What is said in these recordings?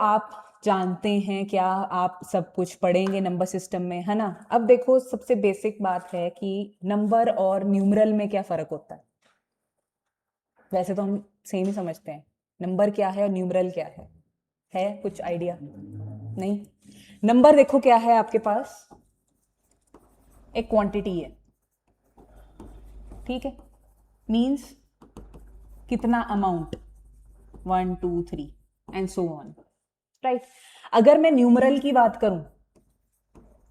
आप जानते हैं क्या, आप सब कुछ पढ़ेंगे नंबर सिस्टम में, है ना। अब देखो सबसे बेसिक बात है कि नंबर और न्यूमरल में क्या फर्क होता है। वैसे तो हम सेम ही समझते हैं, नंबर क्या है और न्यूमरल क्या है कुछ आइडिया नहीं। नंबर देखो क्या है आपके पास, एक क्वांटिटी है, ठीक है, मीन्स कितना amount, 1 2 3 and so on, right. अगर मैं न्यूमरल की बात करूं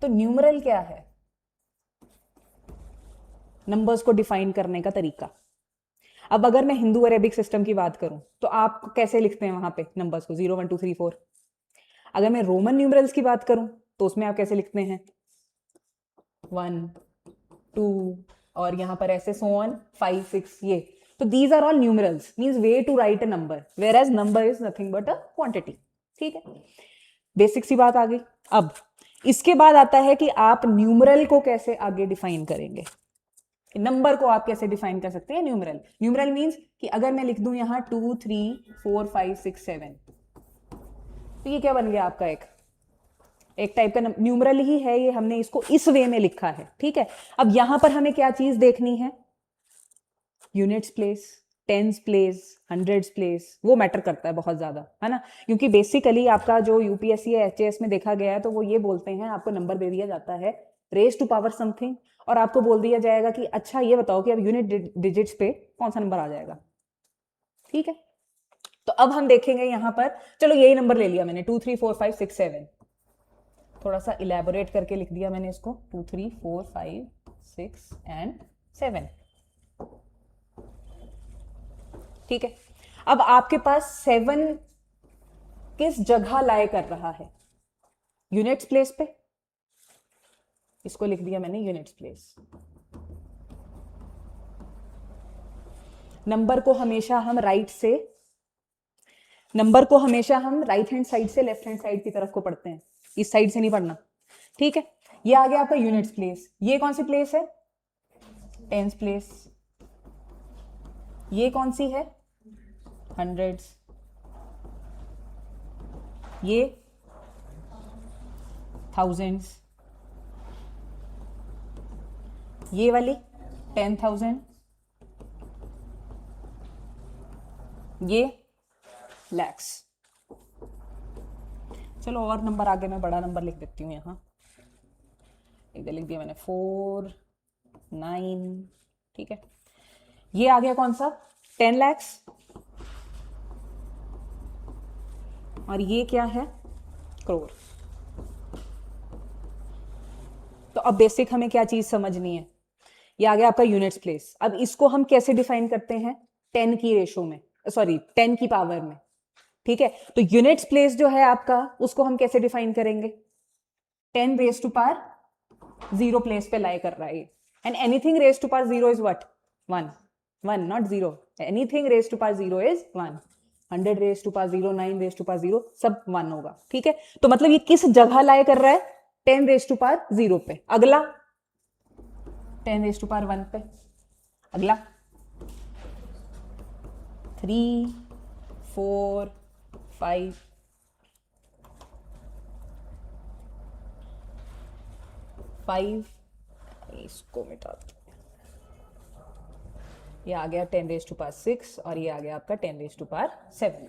तो न्यूमरल क्या है, नंबर्स को डिफाइन करने का तरीका। अब अगर मैं हिंदू अरेबिक सिस्टम की बात करूं तो आप कैसे लिखते हैं वहां पे नंबर्स को, 0 1 2 3 4। अगर मैं रोमन न्यूमरल्स की बात करूं तो उसमें आप कैसे लिखते हैं, 1 2, और यहां पर ऐसे सो ऑन 5 6 ये। तो these are all numerals, means way to write a number, whereas number is nothing but a quantity, ठीक है। बेसिक सी बात आ गई। अब इसके बाद आता है कि आप न्यूमरल को कैसे आगे डिफाइन करेंगे, नंबर को आप कैसे डिफाइन कर सकते हैं न्यूमरल। न्यूमरल मींस कि अगर मैं लिख दूं यहां 2 3 4 5 6 7, तो ये क्या बन गया आपका, एक टाइप का न्यूमरल ही है ये, हमने इसको इस वे में लिखा है, ठीक है। अब यहां पर हमें क्या चीज देखनी है, units place, tens place, hundreds place, वो मैटर करता है बहुत ज्यादा, है ना। क्योंकि बेसिकली आपका जो यूपीएससी या एचएएस में देखा गया है तो वो ये बोलते हैं, आपको नंबर दे दिया जाता है रेज टू पावर समथिंग, और आपको बोल दिया जाएगा कि अच्छा ये बताओ कि अब यूनिट डिजिट्स पे कौन सा नंबर आ जाएगा, ठीक है। तो अब हम देखेंगे यहां पर, चलो यही नंबर ले लिया मैंने 2 3 4 5 6 7, थोड़ा सा इलेबोरेट करके लिख दिया मैंने इसको, 2 3 4 5 6 एंड 7, ठीक है। अब आपके पास 7 किस जगह लाए कर रहा है, यूनिट्स प्लेस पे, इसको लिख दिया मैंने यूनिट्स प्लेस। नंबर को हमेशा हम राइट हैंड साइड से लेफ्ट हैंड साइड की तरफ को पढ़ते हैं, इस साइड से नहीं पढ़ना, ठीक है। ये आ गया आपका यूनिट्स प्लेस। ये कौन सी प्लेस है, टेंस प्लेस। ये कौन सी है, हंड्रेड्स। ये थाउजेंड्स। ये वाली 10,000। ये लैक्स। चलो और नंबर आगे मैं बड़ा नंबर लिख देती हूँ यहाँ, इधर लिख दिया मैंने 4 9, ठीक है। ये आ गया कौन सा, 10 लैक्स। और ये क्या है, करोड़। तो अब बेसिक हमें क्या चीज समझनी है, ये आ गया आपका यूनिट्स प्लेस। अब इसको हम कैसे डिफाइन करते हैं, 10 की रेशो में, सॉरी 10 की पावर में, ठीक है। तो यूनिट्स प्लेस जो है आपका, उसको हम कैसे डिफाइन करेंगे, 10 रेज टू पावर 0 प्लेस पे लाई कर रहा है, and anything raise to power 0 is what, 1 1 not 0, anything raise to power 0 is 1। 100 raise to power 0, 9 raise to power 0, सब 1 होगा, ठीक है। तो मतलब ये किस जगह लाई कर रहा है, 10 रेज टू पावर 0 पे। अगला 10 रेज टू पावर 1 पे। अगला 3 4 5 5, इसको मिटा दो, ये आ गया 10 रेज टू पावर 6, और ये आ गया आपका 10 रेज टू पावर 7,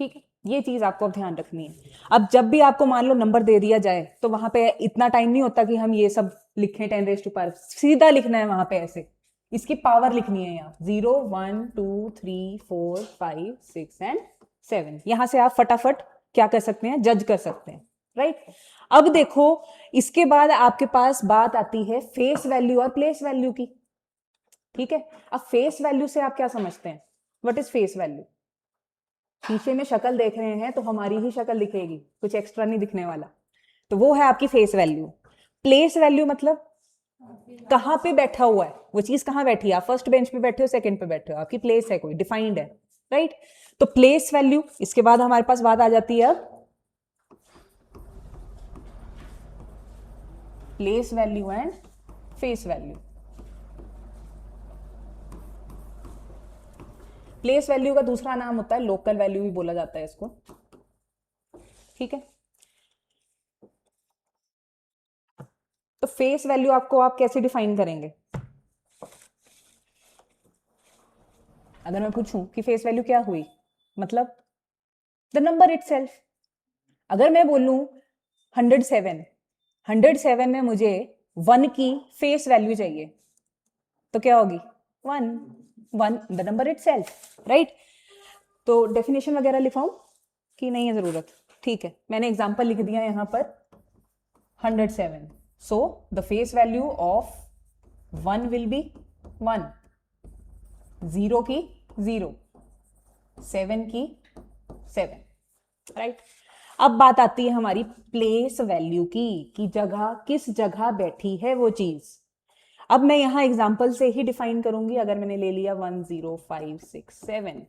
ठीक है। ये चीज आपको अब ध्यान रखनी है। अब जब भी आपको मान लो नंबर दे दिया जाए तो वहां पे इतना टाइम नहीं होता कि हम ये सब लिखें 10 रेज टू पावर, सीधा लिखना है वहां पे ऐसे, इसकी पावर लिखनी है यहाँ, 0 1 2 3 4 5 6 एंड 7। यहां से आप फटाफट क्या कर सकते हैं, जज कर सकते हैं, राइट। अब देखो इसके बाद आपके पास बात आती है फेस वैल्यू और प्लेस वैल्यू की, ठीक है। अब फेस वैल्यू से आप क्या समझते हैं, व्हाट इज फेस वैल्यू, शीशे में शक्ल देख रहे हैं तो हमारी ही शक्ल दिखेगी, कुछ एक्स्ट्रा नहीं दिखने वाला, तो वो है आपकी फेस वैल्यू। प्लेस वैल्यू मतलब कहां पे बैठा हुआ है वो चीज, कहां बैठी है, आप फर्स्ट बेंच पे बैठे हो, सेकंड पे बैठे हो, आपकी प्लेस है, कोई डिफाइंड है, राइट। तो प्लेस वैल्यू, इसके बाद हमारे पास बात आ जाती है अब place value and face value. Place value का दूसरा नाम होता है लोकल वैल्यू भी बोला जाता है इसको, ठीक है, तो फेस वैल्यू आपको आप कैसे डिफाइन करेंगे? अगर मैं पूछूं कि फेस वैल्यू क्या हुई, मतलब द नंबर इटसेल्फ। अगर मैं बोलूं 107, 107 में मुझे 1 की फेस वैल्यू चाहिए, तो क्या होगी? 1, 1 द नंबर इटसेल्फ, राइट? तो डेफिनेशन वगैरह लिखाऊं कि नहीं है जरूरत? ठीक है, मैंने एग्जांपल लिख दिया यहां पर 107। So the face value of 1 will be 1, 0 की 0, 7 की 7, राइट? अब बात आती है हमारी प्लेस वैल्यू की, कि जगह, किस जगह बैठी है वो चीज। अब मैं यहां एग्जांपल से ही डिफाइन करूंगी। अगर मैंने ले लिया 1 0 5 6 7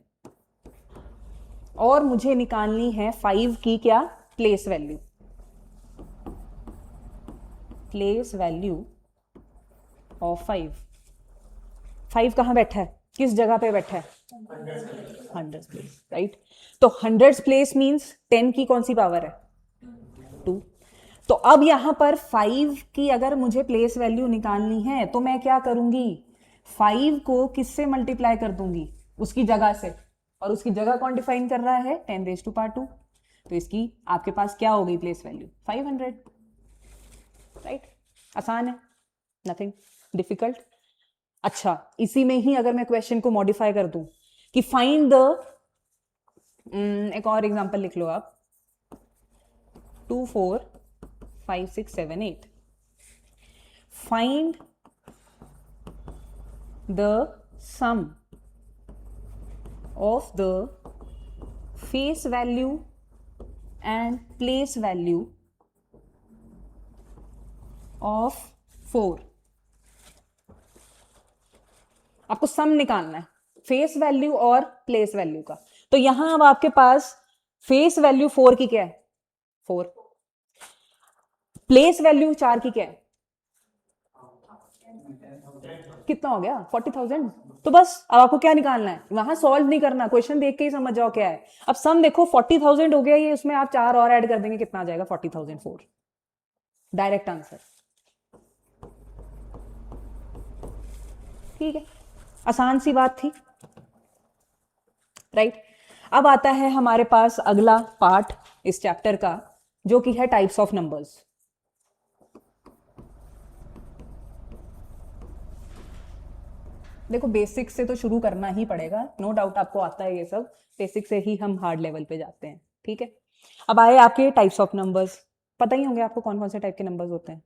और मुझे निकालनी है 5 की क्या? Place value. Place value of 5, 5 कहां बैठा है, किस जगह पे बैठा है? 100 प्लेस, राइट? तो 100 प्लेस मींस 10 की कौन सी पावर है? 2। तो अब यहां पर 5 की अगर मुझे प्लेस वैल्यू निकालनी है तो मैं क्या करूंगी? 5 को किससे मल्टीप्लाई कर दूंगी? उसकी जगह से। और उसकी जगह कौन डिफाइन कर रहा है? 10 रेज टू पावर 2। तो इसकी आपके पास क्या हो गई प्लेस वैल्यू? 500, राइट? आसान है, नथिंग डिफिकल्ट। अच्छा, इसी में ही अगर मैं क्वेश्चन को मॉडिफाई कर दूं कि फाइंड द, एक और एग्जांपल लिख लो आप, 2 4 5 6 7 8, find the sum of the face value and place value of 4। आपको सम निकालना है फेस वैल्यू और प्लेस वैल्यू का। तो यहां अब आपके पास फेस वैल्यू 4 की क्या है? 4। प्लेस वैल्यू 4 की क्या है? कितना हो गया? 40,000। तो बस अब आपको क्या निकालना है? वहां सॉल्व नहीं करना, क्वेश्चन देख के ही समझ जाओ क्या है। अब सम देखो 40,000 हो गया, ये उसमें आप 4 और ऐड कर देंगे, कितना आ जाएगा? 40,004। Direct answer. ठीक है, आसान सी बात थी, राइट? अब आता है हमारे पास अगला पार्ट इस चैप्टर का, जो कि है टाइप्स ऑफ नंबर्स। देखो बेसिक से तो शुरू करना ही पड़ेगा, नो डाउट आपको आता है ये सब, बेसिक से ही हम हार्ड लेवल पे जाते हैं, ठीक है? अब आए आपके टाइप्स ऑफ नंबर्स। पता ही होंगे आपको कौन कौन से टाइप के नंबर्स होते हैं।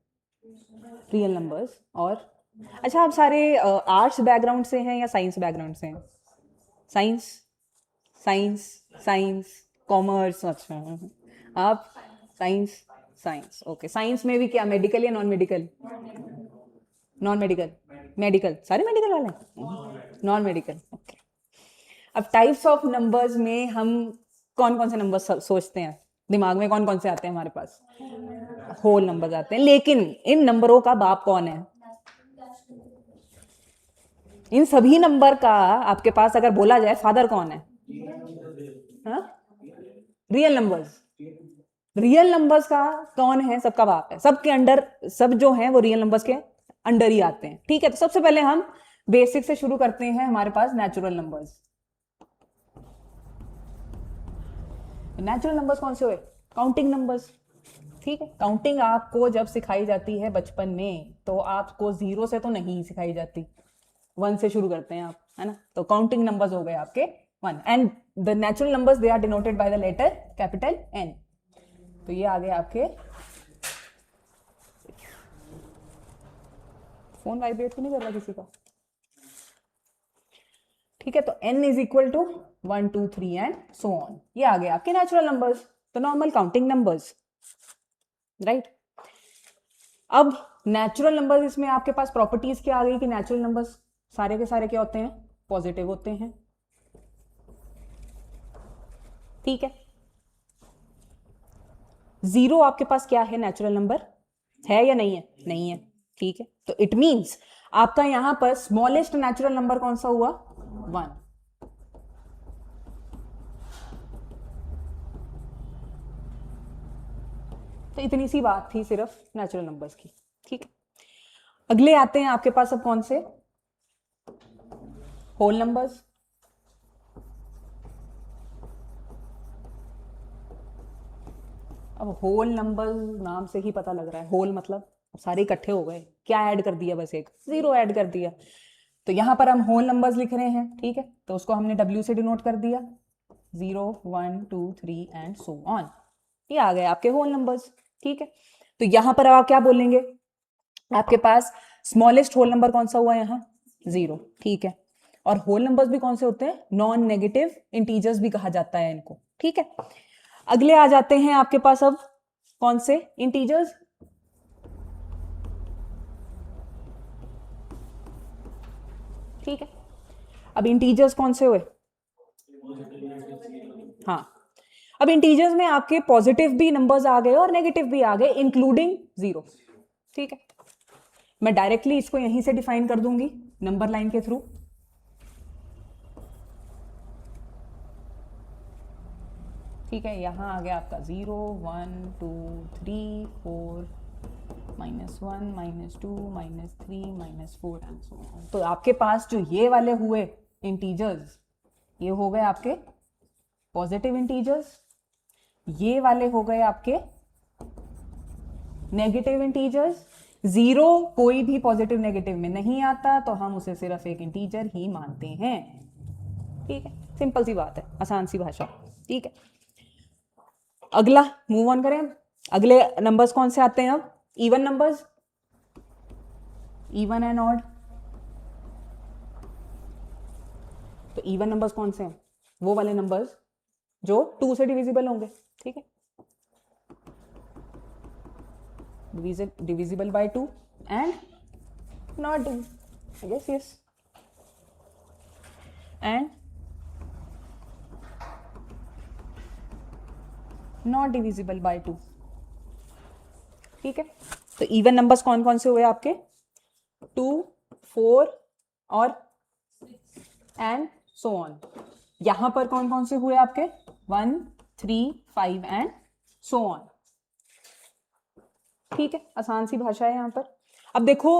रियल नंबर्स और, अच्छा आप सारे आर्ट्स बैकग्राउंड से हैं या साइंस बैकग्राउंड से हैं? साइंस, साइंस, साइंस, कॉमर्स, अच्छा आप साइंस, साइंस, ओके। साइंस में भी क्या, मेडिकल या non medical? Non medical, medical, सारे मेडिकल वाले हैं? Non medical, okay. अब टाइप्स ऑफ नंबर्स में हम कौन कौन से नंबर सोचते हैं? दिमाग में कौन कौन से आते हैं हमारे पास? होल नंबर्स आते हैं, लेकिन इन नंबरों का बाप कौन है? इन सभी नंबर का आपके पास अगर बोला जाए फादर कौन है? Real numbers. रियल नंबर्स का कौन है? सबका बाप है। सबके अंडर, सब जो हैं वो रियल नंबर्स के अंडर ही आते हैं, ठीक है? तो सबसे पहले हम बेसिक से शुरू करते हैं, हमारे पास नेचुरल नंबर्स। नेचुरल नंबर्स कौन से हुए? काउंटिंग नंबर्स, ठीक है? काउंटिंग आपको जब सिखाई जाती है बचपन में, तो आपको 0 से तो नहीं सिखाई जाती, 1 से शुरू करते हैं आप, है ना? तो काउंटिंग नंबर्स हो गए आपके 1, and the natural numbers they are denoted by the letter capital N। तो ये आ गए आपके, फोन वाइब्रेट तो नहीं कर रहा किसी का? ठीक है, तो n is equal to 1 2 3 and so on. ये आ गए आपके नेचुरल नंबर्स, तो नॉर्मल काउंटिंग नंबर्स, राइट? अब नेचुरल नंबर्स, इसमें आपके पास प्रॉपर्टीज क्या आ गई कि नेचुरल नंबर्स सारे के सारे क्या होते हैं? पॉजिटिव होते हैं, ठीक है? 0 आपके पास क्या है? नेचुरल नंबर है या नहीं है? नहीं है, ठीक है? तो इट मींस आपका यहां पर स्मॉलेस्ट नेचुरल नंबर कौन सा हुआ? 1। तो इतनी सी बात थी सिर्फ नेचुरल नंबर्स की, ठीक है। अगले आते हैं आपके पास अब कौन से, होल नंबर्स। अब होल नंबर नाम से ही पता लग रहा है, होल मतलब सारे इकट्ठे हो गए, क्या ऐड कर दिया, बस एक जीरो ऐड कर दिया। तो यहाँ पर हम होल नंबर्स लिख रहे हैं, ठीक है, तो उसको हमने W से डिनोट कर दिया, 0 1 2 3 एंड सो ऑन। ये आ गए आपके होल नंबर्स, ठीक है। तो यहाँ पर आप क्या बोलेंगे, आपके पास स्मॉलेस्ट होल नंबर कौन सा हुआ यहाँ, 0, ठीक है। और होल नंबर्स भी कौन से होते हैं, नॉन नेगेटिव इंटीजर्स भी कहा जाता है इनको, ठीक है। अगले आ जाते हैं आपके पास अब कौन से, इंटीजर्स। ठीक है, अब इंटीजर्स कौन से हुए, हाँ, अब इंटीजर्स में आपके पॉजिटिव भी नंबर्स आ गए और नेगेटिव भी आ गए, इंक्लूडिंग 0, ठीक है। मैं डायरेक्टली इसको यहीं से डिफाइन कर दूंगी नंबर लाइन के थ्रू। ठीक है, यहां आ गया आपका 0 1 2 3 4 -1 -2 -3 -4 एंड सो ऑन। तो आपके पास जो ये वाले हुए इंटीजर्स, ये हो गए आपके पॉजिटिव इंटीजर्स, ये वाले हो गए आपके नेगेटिव इंटीजर्स। 0 कोई भी पॉजिटिव नेगेटिव में नहीं आता, तो हम उसे सिर्फ एक इंटीजर ही मानते हैं, ठीक है। सिंपल सी बात है, आसान सी भाषा, ठीक है। अगला मूव ऑन करें, अगले नंबर्स कौन से आते हैं अब, even numbers, even and odd. तो इवन नंबर्स कौन से हैं, वो वाले नंबर्स जो 2 से डिविजिबल होंगे, ठीक है, divisible by 2 and not yes and not divisible by 2, ठीक है। तो इवन नंबर्स कौन कौन से हुए आपके, 2 4 और एंड सो ऑन। यहां पर कौन कौन से हुए आपके, 1 3 5 एंड सो ऑन, ठीक है। आसान सी भाषा है यहां पर। अब देखो,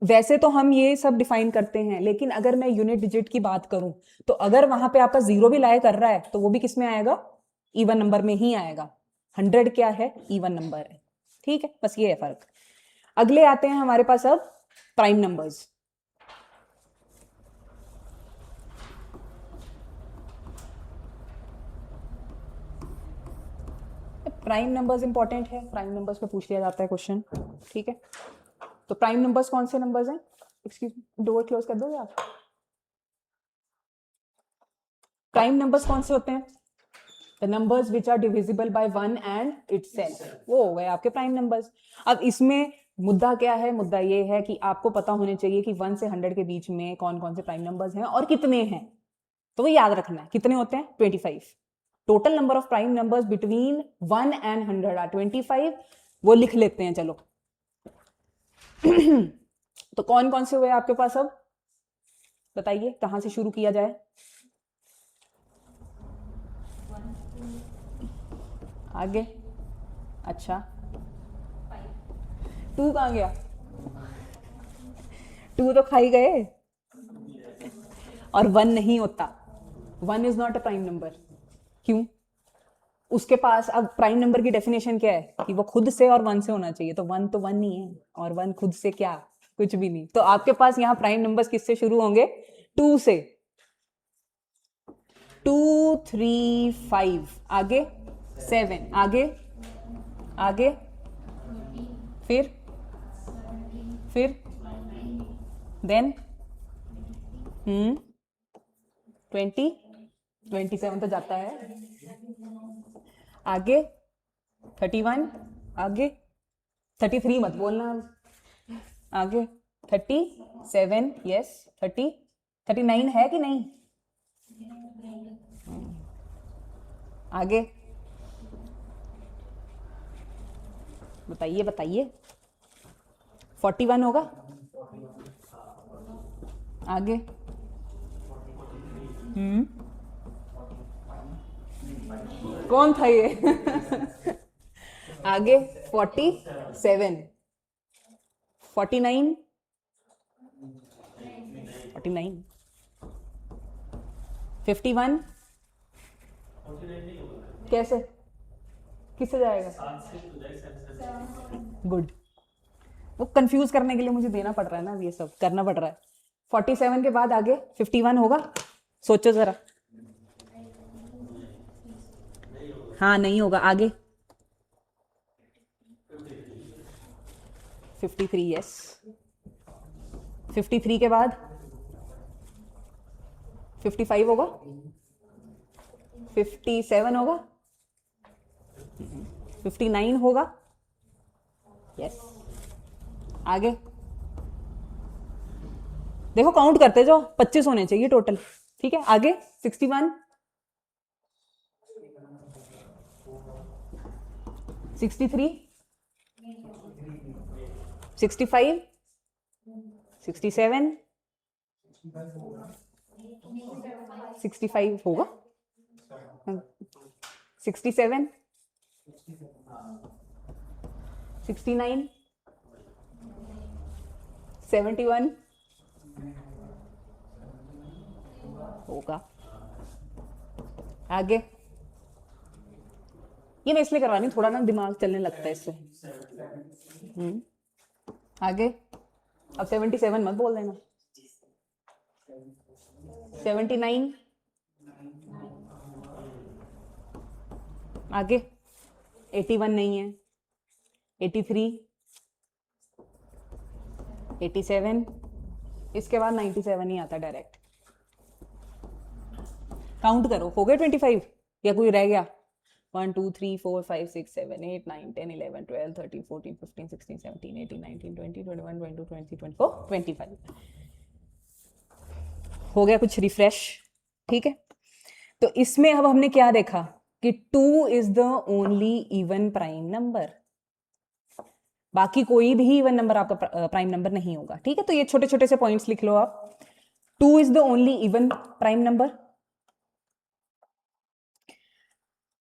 वैसे तो हम ये सब डिफाइन करते हैं, लेकिन अगर मैं यूनिट डिजिट की बात करूं, तो अगर वहां पे आपका 0 भी लाए कर रहा है, तो वो भी किस में आएगा, इवन नंबर में ही आएगा। 100 क्या है, इवन नंबर है, ठीक है, बस ये है फर्क। अगले आते हैं हमारे पास अब prime numbers. Prime numbers important है, प्राइम नंबर्स पे पूछ लिया जाता है क्वेश्चन, ठीक है। तो प्राइम नंबर्स कौन से नंबर्स हैं, एक्सक्यूज मी, डोर क्लोज कर दोगे आप। प्राइम नंबर्स कौन से होते हैं, the numbers which are divisible by 1 and itself, वो हो गए आपके प्राइम नंबर्स। अब इसमें मुद्दा क्या है, मुद्दा ये है कि आपको पता होने चाहिए कि 1 से 100 के बीच में कौन कौन से प्राइम नंबर्स हैं और कितने हैं। तो वो याद रखना है, कितने होते हैं, 25। Total number of prime numbers between 1 and 100 are 25, वो लिख लेते हैं चलो। तो कौन कौन से हुए आपके पास, अब बताइए कहां से शुरू किया जाए। आगे, अच्छा 2 कहां गया, 2 तो खाई गए, और 1 नहीं होता, 1 is not a prime number. क्यों, उसके पास अब प्राइम नंबर की डेफिनेशन क्या है कि वो खुद से और 1 से होना चाहिए, तो 1 तो 1 नहीं है, और 1 खुद से क्या, कुछ भी नहीं। तो आपके पास यहाँ प्राइम नंबर्स किससे शुरू होंगे, 2 से, 2 3 5, आगे 7, आगे आगे, फिर देन 20 27 तो जाता है, आगे 31, आगे 33 मत बोलना, आगे 37, यस 30, 39 है कि नहीं, आगे बताइए बताइए, 41 होगा, आगे कौन था ये आगे 47, 49, 49, 51, कैसे किससे जाएगा? गुड, वो कंफ्यूज करने के लिए मुझे देना पड़ रहा है ना, ये सब करना पड़ रहा है। 47 के बाद आगे 51 होगा? सोचो जरा। हाँ नहीं होगा, आगे 53, यस। 53 के बाद 55 होगा? 57 होगा? 59 होगा? यस। आगे देखो, काउंट करते जाओ, 25 होने चाहिए टोटल। ठीक है, आगे 61, 63, 65, 67, 65 होगा? 67, 69, 71 होगा? आगे ये मैं इसलिए करवा रही हूँ, थोड़ा ना दिमाग चलने लगता है इससे। आगे अब 77 मत बोल देना। 79, आगे 81 नहीं है, 83, 87, इसके बाद 97 ही आता डायरेक्ट। काउंट करो, हो गए 25 या कोई रह गया? 1 2 3 4 5 6 7 8 9 10 11 12 13 14 15 16 17 18 19 20 21 22 23 24 25 हो गया कुछ रिफ्रेश। ठीक है, तो इसमें अब हमने क्या देखा कि 2 is the only even prime number, बाकी कोई भी इवन नंबर आपका प्राइम नंबर नहीं होगा। ठीक है, तो ये छोटे छोटे से पॉइंट्स लिख लो आप। 2 is the only even prime number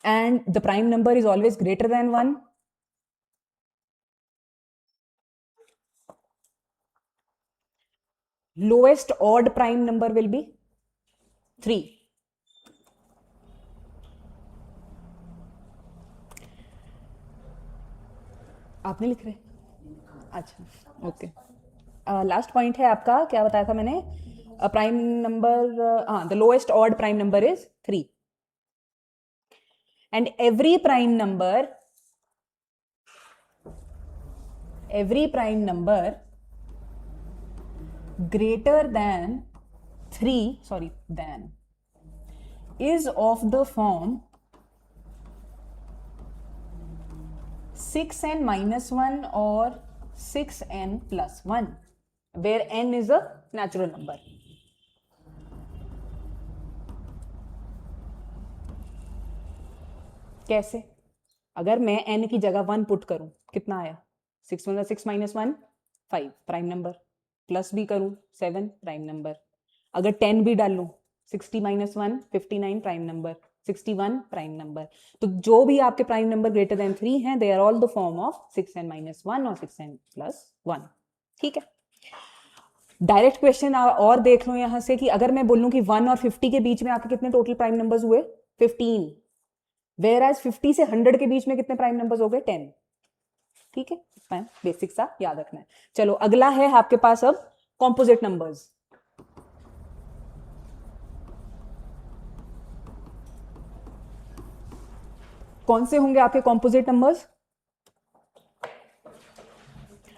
and the prime number is always greater than 1. Lowest odd prime number will be 3. आपने लिख रहे? अच्छा, ओके। लास्ट पॉइंट है आपका, क्या बताया था मैंने? प्राइम नंबर, हाँ, the lowest odd prime number is 3 and every prime number greater than 3 than is of the form 6n minus 1 or 6n plus 1 where n is a natural number. कैसे? अगर मैं n की जगह 1 put करूं, कितना आया? 6 1 6 minus 1 5 prime number, plus भी करूं 7 प्राइम नंबर, अगर 10 भी डाल लूं 60 minus 1 59 prime number, 61 prime number. तो जो भी आपके प्राइम नंबर ग्रेटर देन 3 हैं, they are all the form of 6n minus 1 और 6n plus 1। ठीक है, डायरेक्ट क्वेश्चन और देख लो यहां से कि अगर मैं बोलूं कि 1 और 50 के बीच में आपके कितने टोटल प्राइम नंबर्स हुए? 15। वेयर एज 50 से 100 के बीच में कितने प्राइम नंबर्स हो गए? 10। ठीक है, बेसिक सा याद रखना है। चलो अगला है आपके पास अब कॉम्पोजिट नंबर्स। कौन से होंगे आपके composite numbers?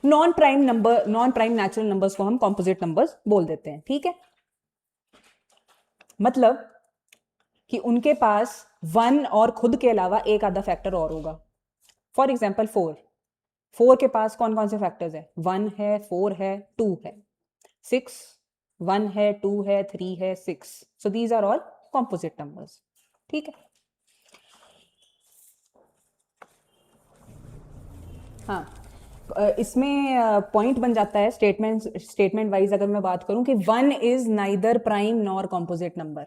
Non prime number, non prime natural numbers को हम कॉम्पोजिट नंबर्स बोल देते हैं। ठीक है, मतलब कि उनके पास 1 और खुद के अलावा एक आधा फैक्टर और होगा। फॉर एग्जाम्पल 4 के पास कौन कौन से फैक्टर्स है? 1 है, 4 है, 2 है, 6, 1 है, 2 है, 3 है, 6। So these are all composite numbers. ठीक है, हाँ, इसमें पॉइंट बन जाता है स्टेटमेंट वाइज। अगर मैं बात करूं कि 1 is neither prime nor composite number,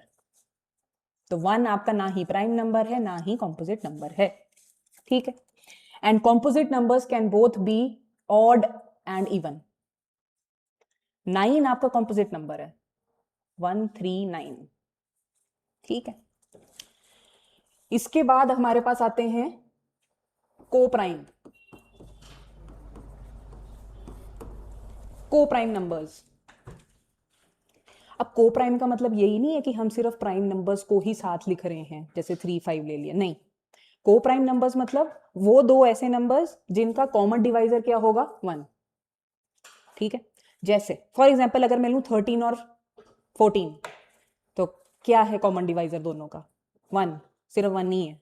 तो 1 आपका ना ही प्राइम नंबर है ना ही कॉम्पोजिट नंबर है। ठीक है, and composite numbers can both be odd and even. 9 आपका composite number है, 139, ठीक है। इसके बाद हमारे पास आते हैं कोप्राइम, कोप्राइम नंबर्स। अब कोप्राइम का मतलब यही नहीं है कि हम सिर्फ प्राइम नंबर्स को ही साथ लिख रहे हैं, जैसे 3 5 ले लिया, नहीं। कोप्राइम नंबर्स मतलब वो दो ऐसे नंबर्स जिनका कॉमन डिवाइजर क्या होगा, 1, ठीक है। जैसे फॉर एग्जांपल अगर मैं लूं 13 और 14, तो क्या है कॉमन डिवाइजर दोनों का, 1, सिर्फ 1 नहीं है।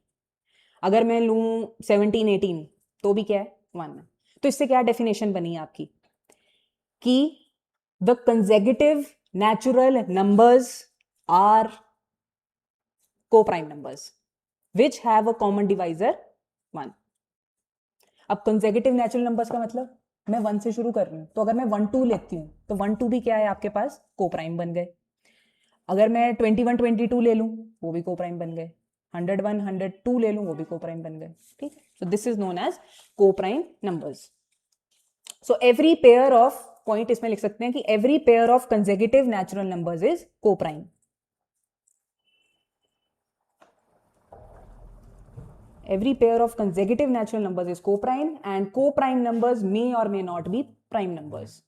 अगर मैं लूं 17 18, तो भी क्या है, 1 है। तो इससे क्या डेफिनेशन बनी आपकी कि the consecutive natural numbers are co-prime numbers which have a common divisor 1. अब consecutive natural numbers का मतलब मैं 1 से शुरू कर रही हूं, तो अगर मैं 1 2 लेती हूं तो 1 2 भी क्या है आपके पास, co-prime बन गए। अगर मैं 21 22 ले लूं वो भी co-prime बन गए, 101 102 ले लूं वो भी co-prime बन गए, ठीक है। so this is known as co-prime numbers. so every pair of point इसमें लिख सकते हैं कि every pair of consecutive natural numbers is coprime. Every pair of consecutive natural numbers is coprime and coprime numbers may और may not be prime numbers.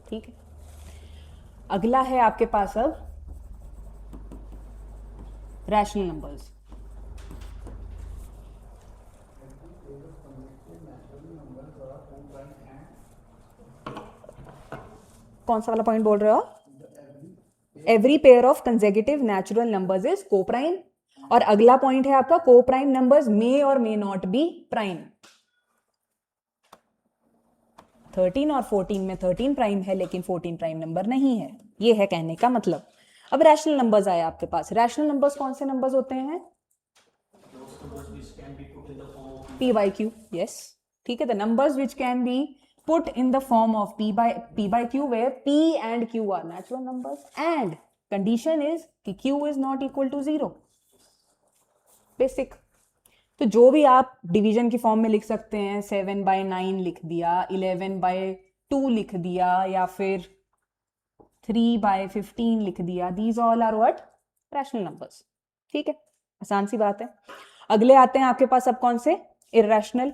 ठीक है, अगला है आपके पास अब रैशनल नंबर्स। कौन सा वाला पॉइंट बोल रहे हो? Every pair of consecutive natural numbers is coprime, और अगला पॉइंट है आपका कोप्राइम नंबर्स मे और मे नॉट बी प्राइम। 13 और 14 में 13 प्राइम है लेकिन 14 प्राइम नंबर नहीं है, ये है कहने का मतलब। अब रैशनल नंबर्स आए आपके पास। रैशनल नंबर्स कौन से नंबर्स होते हैं? p by q, yes, ठीक है। The numbers which can be put in the form of p by q where p and q are natural numbers and condition is कि q is not equal to 0, basic. तो जो भी आप division की form में लिख सकते हैं, 7 by 9 लिख दिया, 11 by 2 लिख दिया, या फिर 3 by 15 लिख दिया, these all are what, rational numbers. ठीक है, आसान सी बात है। अगले आते हैं आपके पास अब कौन से, इर्रेशनल।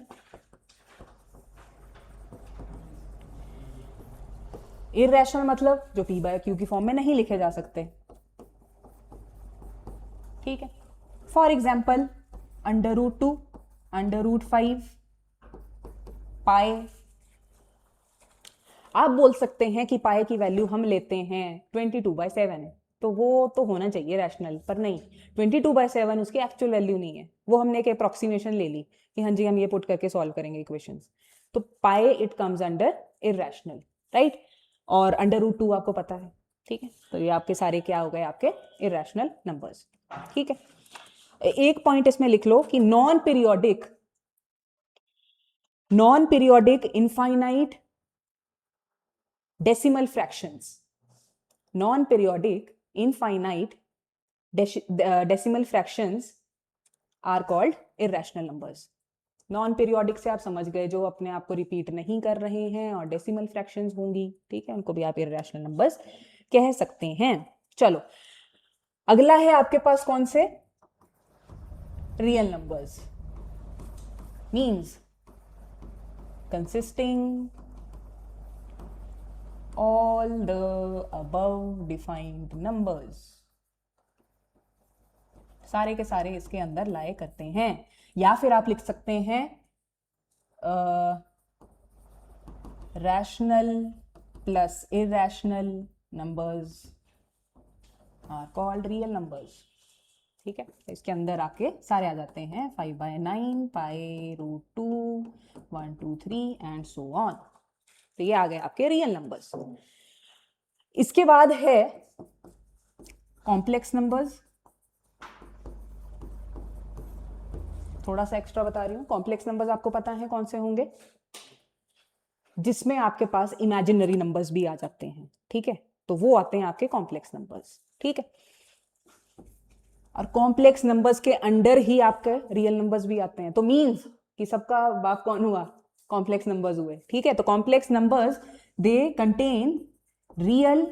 इर्रेशनल मतलब जो p by q की फॉर्म में नहीं लिखे जा सकते। ठीक है, फॉर एग्जाम्पल √2, √5, पाए। आप बोल सकते हैं कि पाए की वैल्यू हम लेते हैं 22/7, तो वो तो होना चाहिए रैशनल, पर नहीं, 22/7 उसकी एक्चुअल वैल्यू नहीं है, वो हमने एक अप्रोक्सीमेशन ले ली कि हाँ जी हम ये पुट करके सॉल्व करेंगे इक्वेशंस, तो पाए it comes under irrational, right. और √2 आपको पता है, ठीक है, तो ये आपके सारे क्या हो गए, आपके इर्रेशनल नंबर्स। ठीक है, एक पॉइंट इसमें लिख लो कि non periodic infinite decimal fractions, non-periodic infinite decimal fractions are called irrational numbers. non-periodic से आप समझ गए, जो अपने आप को रिपीट नहीं कर रहे हैं, और decimal fractions होंगी, ठीक है, उनको भी आप irrational numbers कह सकते हैं। चलो अगला है आपके पास कौन से, real numbers, means consisting all the above defined numbers, सारे के सारे इसके अंदर लाए करते हैं। या फिर आप लिख सकते हैं rational plus irrational numbers are called real numbers. ठीक है, इसके अंदर आपके सारे आ जाते हैं, 5/9, π√2, 1 2 3 एंड सो ऑन। तो ये आ गए आपके रियल नंबर्स। इसके बाद है कॉम्प्लेक्स नंबर्स। थोड़ा सा एक्स्ट्रा बता रही हूं, कॉम्प्लेक्स नंबर्स आपको पता है कौन से होंगे, जिसमें आपके पास इमेजिनरी नंबर्स भी आ जाते हैं। ठीक है, तो वो आते हैं आपके कॉम्प्लेक्स नंबर्स। ठीक है, और कॉम्प्लेक्स नंबर्स के अंडर ही आपके रियल नंबर्स भी आते हैं, तो मीन्स कि सबका बाप कौन हुआ, कॉम्प्लेक्स नंबर्स हुए। ठीक है, तो complex numbers they contain real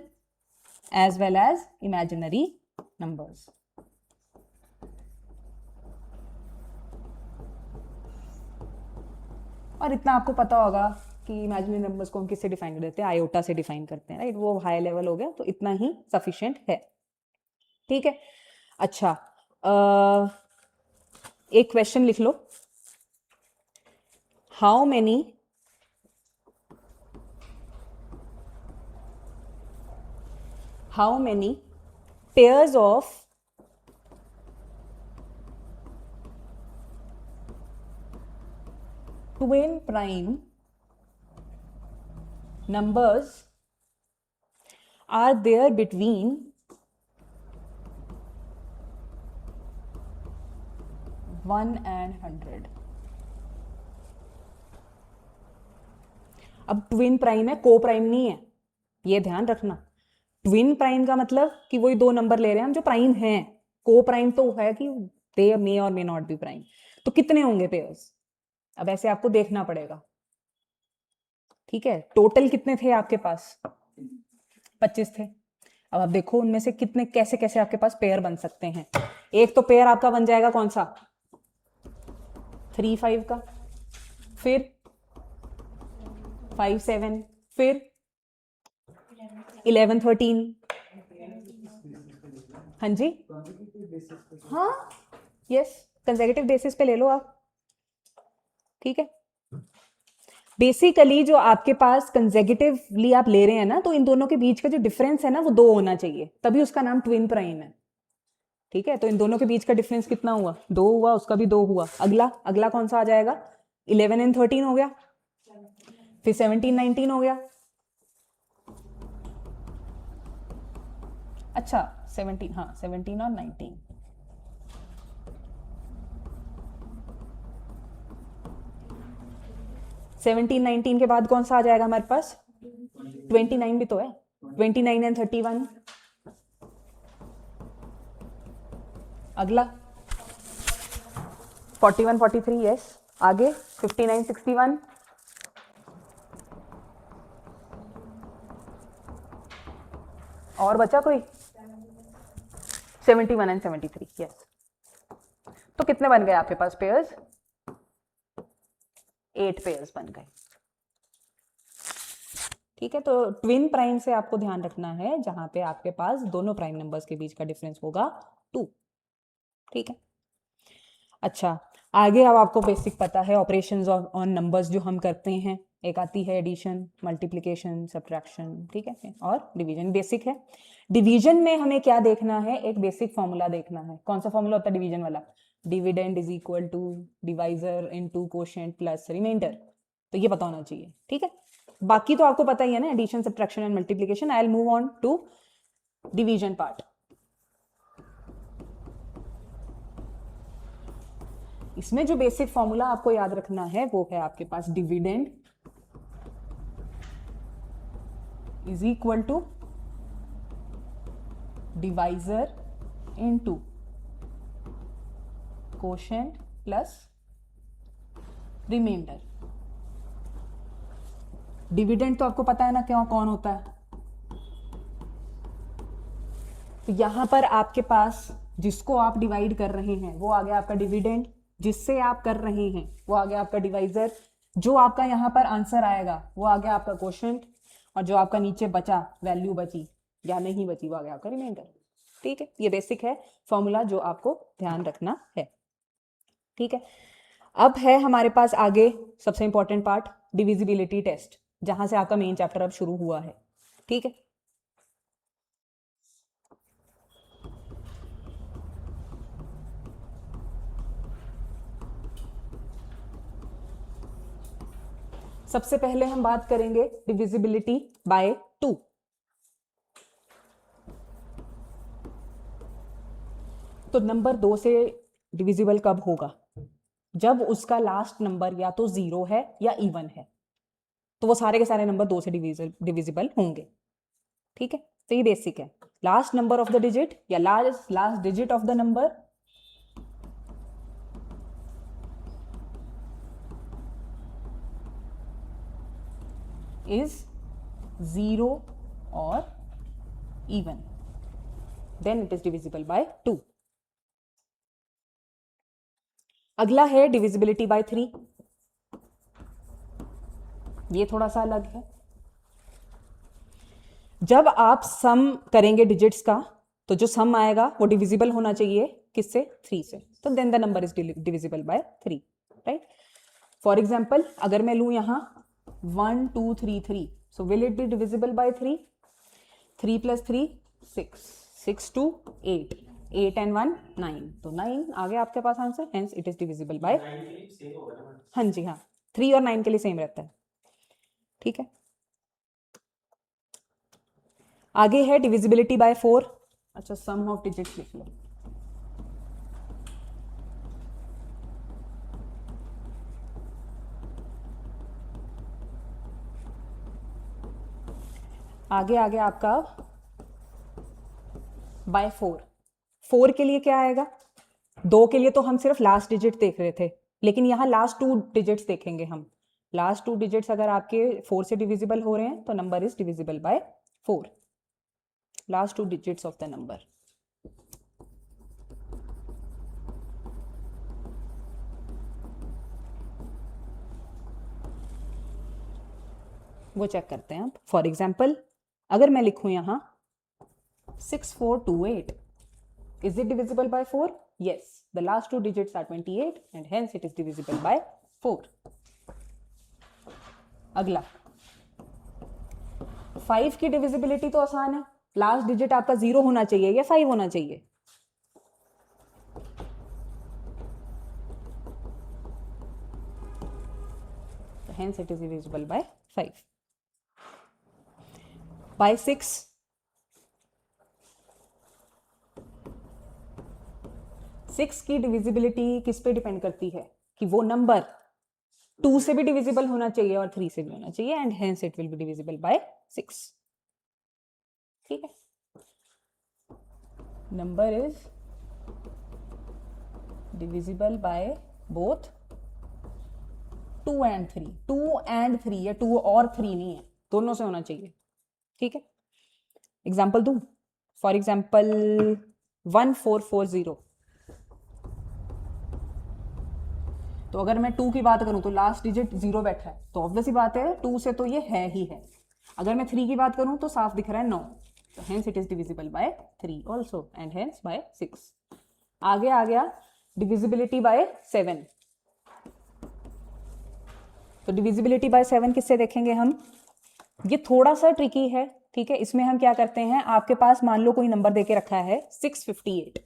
as well as imaginary numbers. और इतना आपको पता होगा कि इमेजिनरी नंबर्स को हम किससे डिफाइन करते हैं, आयोटा से डिफाइन करते हैं, राइट। वो हाई लेवल हो गया, तो इतना ही सफिशिएंट है। ठीक है, अच्छा एक क्वेश्चन लिख लो, how many pairs of twin prime numbers are there between 1 and 100। अब ट्विन प्राइम है, को प्राइम नहीं है, ये ध्यान रखना। ट्विन प्राइम का मतलब कि वही दो नंबर ले रहे हैं हम जो प्राइम हैं। को प्राइम तो है कि दे मे और मे नॉट बी प्राइम। तो कितने होंगे पेयर्स, अब ऐसे आपको देखना पड़ेगा। ठीक है, टोटल कितने थे आपके पास, 25 थे। अब आप देखो उनमें से कितने कैसे कैसे आपके पास पेयर बन सकते हैं। एक तो पेयर आपका बन जाएगा कौन सा, 3 5 का, फिर 5 7, फिर 11 13। हाँ जी, हाँ यस, कंसेक्यूटिव बेसिस पे ले लो आप। ठीक है, बेसिकली जो आपके पास कंसेक्यूटिवली आप ले रहे हैं ना, तो इन दोनों के बीच का जो डिफरेंस है ना वो 2 होना चाहिए, तभी उसका नाम ट्विन प्राइम है। ठीक है, तो इन दोनों के बीच का डिफरेंस कितना हुआ, 2 हुआ, उसका भी 2 हुआ। अगला अगला कौन सा आ जाएगा, 11 एंड 13 हो गया, फिर 17 19 हो गया। अच्छा 17, हाँ 17 और 19। सेवनटीन 19 के बाद कौन सा आ जाएगा हमारे पास, 29 भी तो है, 29 एंड 31। अगला 41 43, यस। आगे 59 61, और बचा कोई, 71 एंड 73, यस। तो कितने बन गए आपके पास पेयर्स, 8 पेयर्स बन गए। ठीक है, तो ट्विन प्राइम से आपको ध्यान रखना है जहां पे आपके पास दोनों प्राइम नंबर्स के बीच का डिफरेंस होगा 2। ठीक है, अच्छा आगे अब आपको बेसिक पता है ऑपरेशंस ऑन नंबर्स जो हम करते हैं। एक आती है एडिशन, मल्टीप्लिकेशन, सब्ट्रैक्शन, ठीक है, और डिवीजन बेसिक है। डिवीजन में हमें क्या देखना है, एक बेसिक फॉर्मूला देखना है। कौन सा फॉर्मूला होता है डिवीजन वाला, dividend is equal to divisor into quotient plus remainder. तो ये पता होना चाहिए। ठीक है, बाकी तो आपको पता ही है ना, addition subtraction and multiplication. I will move on to division part. इसमें जो बेसिक फॉर्मूला आपको याद रखना है वो है आपके पास dividend is equal to divisor into quotient plus remainder. Dividend तो आपको पता है ना क्यों कौन होता है, तो यहां पर आपके पास जिसको आप डिवाइड कर रहे हैं वो आ गया आपका डिविडेंड, जिससे आप कर रहे हैं वो आ गया आपका डिवाइजर, जो आपका यहां पर आंसर आएगा वो आ गया आपका कोशेंट, और जो आपका नीचे बचा वैल्यू बची या नहीं बची वो आ गया आपका रिमाइंडर। ठीक है, ये बेसिक है फॉर्मूला जो आपको ध्यान रखना है। ठीक है, अब है हमारे पास आगे सबसे इंपॉर्टेंट पार्ट, डिविजिबिलिटी टेस्ट, जहां से आपका मेन चैप्टर अब शुरू हुआ है। ठीक है, सबसे पहले हम बात करेंगे डिविजिबिलिटी बाय 2। तो नंबर 2 से डिविजिबल कब होगा, जब उसका लास्ट नंबर या तो 0 है या इवन है, तो वो सारे के सारे नंबर 2 से डिविजिबल होंगे। ठीक है, तो ये बेसिक है। Last number of the digit या last digit of the number is 0 or even, then it is divisible by 2. अगला है डिविजिबिलिटी बाय 3. ये थोड़ा सा अलग है. जब आप सम करेंगे डिजिट्स का तो जो सम आएगा वो डिविजिबल होना चाहिए किससे? 3 से. तो then the number is divisible by 3, right? For example अगर मैं लूं यहां 1 2 3 3, so will it be divisible by 3? 3 plus 3 6, 6 2 8, 8 and 1 9, तो 9 आ गया आपके पास answer. Hence it is divisible by. हाँ जी हाँ, 3 और 9 के लिए सेम रहता है. ठीक है. आगे है डिविजिबिलिटी बाय 4. अच्छा, सम ऑफ डिजिट्स लिख लो. आगे आगे आपका बाय 4. 4 के लिए क्या आएगा? 2 के लिए तो हम सिर्फ लास्ट डिजिट देख रहे थे, लेकिन यहाँ लास्ट 2 डिजिट्स देखेंगे हम. लास्ट 2 डिजिट्स अगर आपके 4 से डिविजिबल हो रहे हैं तो number is divisible by 4. Last 2 digits of the number. वो चेक करते हैं आप. फॉर एग्जाम्पल अगर मैं लिखूं यहां 6428, is it divisible by 4? Yes, the last 2 digits are 28 and hence it is divisible by 4. अगला 5 की डिविजिबिलिटी तो आसान है. लास्ट डिजिट आपका 0 होना चाहिए या 5 होना चाहिए? तो hence it is divisible by 5. by 6, 6 की डिविजिबिलिटी किस पे डिपेंड करती है कि वो नंबर 2 से भी डिविजिबल होना चाहिए और 3 से भी होना चाहिए, and hence it will be divisible bye 6. ठीक है. Number is divisible by both 2 and 3. 2 and 3 या 2 और 3 नहीं है, दोनों से होना चाहिए. ठीक है. एग्जाम्पल दूं. फॉर एग्जाम्पल 1440, तो अगर मैं 2 की बात करूं तो लास्ट डिजिट 0 बैठा है, तो ऑब्वियस ही बात है 2 से तो ये है ही है. अगर मैं 3 की बात करूं तो साफ दिख रहा है 9, तो hence it is divisible by 3 also and hence by 6. आगे आ गया डिविजिबिलिटी बाय 7. तो डिविजिबिलिटी बाय 7 किससे देखेंगे हम? ये थोड़ा सा ट्रिकी है. ठीक है. इसमें हम क्या करते हैं, आपके पास मान लो कोई नंबर देके रखा है 658,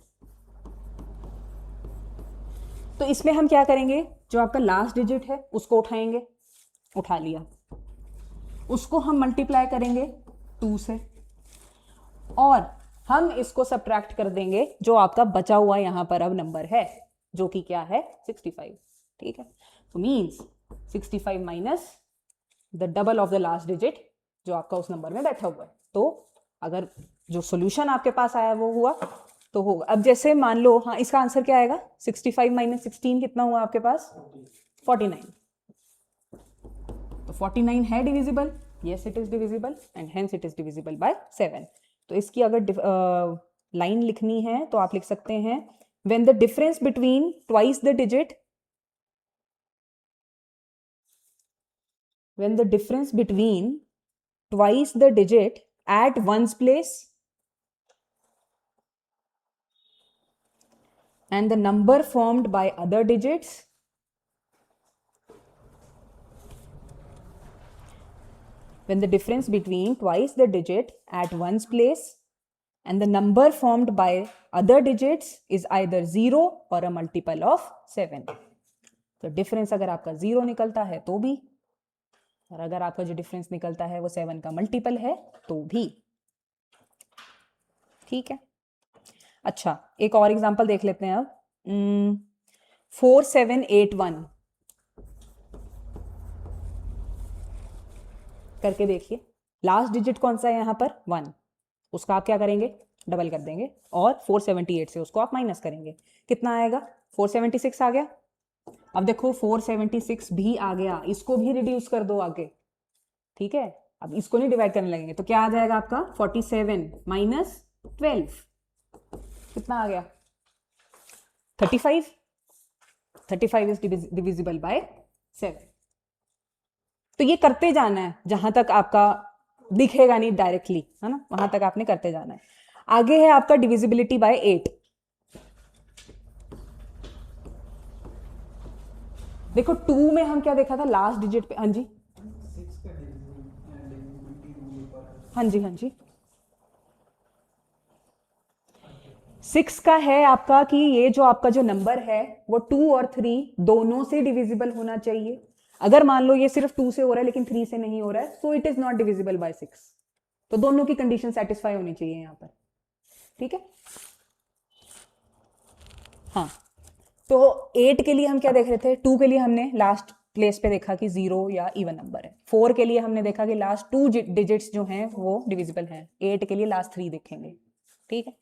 तो इसमें हम क्या करेंगे, जो आपका लास्ट डिजिट है उसको उठाएंगे. उठा लिया, उसको हम मल्टीप्लाई करेंगे 2 से और हम इसको सब्ट्रैक्ट कर देंगे जो आपका बचा हुआ यहां पर अब नंबर है, जो कि क्या है 65. ठीक है. तो means 65 minus the double of the last digit जो आपका उस नंबर में बैठा हुआ है. तो अगर जो सॉल्यूशन आपके पास आया वो हुआ तो होगा. अब जैसे मान लो, हाँ, इसका आंसर क्या आएगा? 65 माइनस 16 कितना हुआ आपके पास? 49. तो 49 है divisible. Yes, it is divisible and hence it is divisible bye 7. तो इसकी अगर लाइन लिखनी है तो आप लिख सकते हैं when the difference between twice the digit, when the difference between twice the digit at ones place and the number formed by other digits when the difference between twice the digit at ones place and the number formed by other digits is either 0 or a multiple of 7. तो difference अगर आपका 0 निकलता है तो भी, और अगर आपका जो डिफरेंस निकलता है वो 7 का मल्टीपल है तो भी. ठीक है. अच्छा, एक और एग्जांपल देख लेते हैं अब. 4781 करके देखिए. लास्ट डिजिट कौन सा है यहां पर? 1. उसका आप क्या करेंगे? डबल कर देंगे और 478 से उसको आप माइनस करेंगे, कितना आएगा? 476 आ गया। अब देखो 476 भी आ गया, इसको भी रिड्यूस कर दो आगे, ठीक है। अब इसको नहीं डिवाइड करने लगेंगे तो क्या आ जाएगा आपका 47 माइनस 12, कितना आ गया? 35। 35 इज डिविजिबल बाय 7। तो ये करते जाना है जहां तक आपका दिखेगा नहीं डायरेक्टली, है ना, वहां तक आपने करते जाना है। आगे है आपका डिविजिबिलिटी बाय 8। देखो 2 में हम क्या देखा था लास्ट डिजिट पे? हाँ जी, हाँ जी, हाँ जी। 6 का है आपका कि ये जो आपका जो नंबर है वो 2 और 3 दोनों से डिविजिबल होना चाहिए। अगर मान लो ये सिर्फ 2 से हो रहा है लेकिन 3 से नहीं हो रहा है, so it is not divisible by 6। तो दोनों की कंडीशन सेटिस्फाई होनी चाहिए यहां पर, ठीक है। हाँ, तो 8 के लिए हम क्या देख रहे थे? 2 के लिए हमने लास्ट प्लेस पे देखा कि 0 या इवन नंबर है। 4 के लिए हमने देखा कि लास्ट 2 डिजिट्स जो हैं वो डिविजिबल हैं। 8 के लिए लास्ट 3 देखेंगे, ठीक है।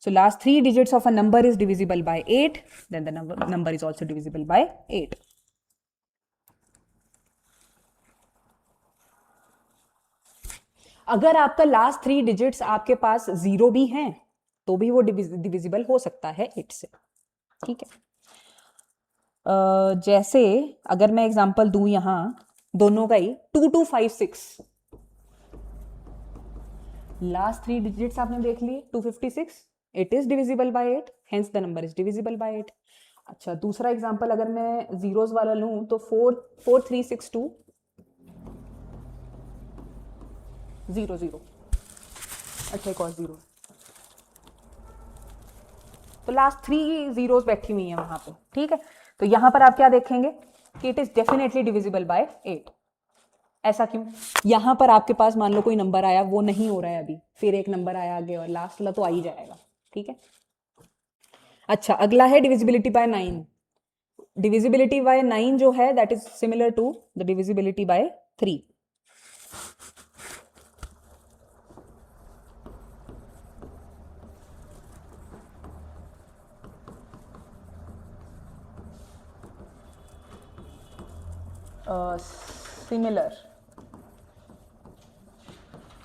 So last 3 digits of a number is divisible by 8, then the number is also divisible by 8. अगर आपका लास्ट 3 डिजिट्स आपके पास 0 भी हैं तो भी वो डिविजिबल हो सकता है 8 से, ठीक है। जैसे अगर मैं एग्जांपल दूं यहां दोनों का ही 2256, लास्ट 3 डिजिट्स आपने देख लिए 256, it is divisible bye 8, hence the number is divisible bye 8। अच्छा, दूसरा एग्जांपल अगर मैं जीरोस वाला लूं तो 4362 0 0, अच्छा एक और 0, तो लास्ट 3 जीरोस बैठी हुई हैं वहां पे, ठीक है। तो यहां पर आप क्या देखेंगे कि it is definitely divisible by 8। ऐसा क्यों? यहां पर आपके पास मान लो कोई नंबर आया, वो नहीं हो रहा है अभी, फिर एक नंबर आया आगे और लास्ट वाला तो आ ही जाएगा, ठीक है। अच्छा, अगला है डिविजिबिलिटी बाय 9। डिविजिबिलिटी बाय 9 जो है that is similar to the divisibility by 3। Similar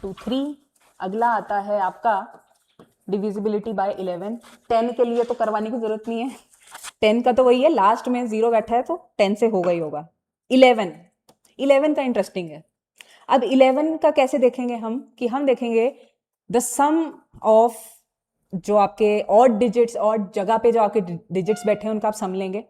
to 3। अगला आता है आपका डिविजिबिलिटी बाय 11। 10 के लिए तो करवाने की जरूरत नहीं है, 10 का तो वही है, लास्ट में 0 बैठा है तो 10 से होगा ही होगा। 11 का इंटरेस्टिंग है। अब 11 का कैसे देखेंगे हम कि हम देखेंगे द सम ऑफ जो आपके ऑड डिजिट्स, ऑड जगह पे जो आपके डिजिट्स बैठे हैं उनका आप सम लेंगे,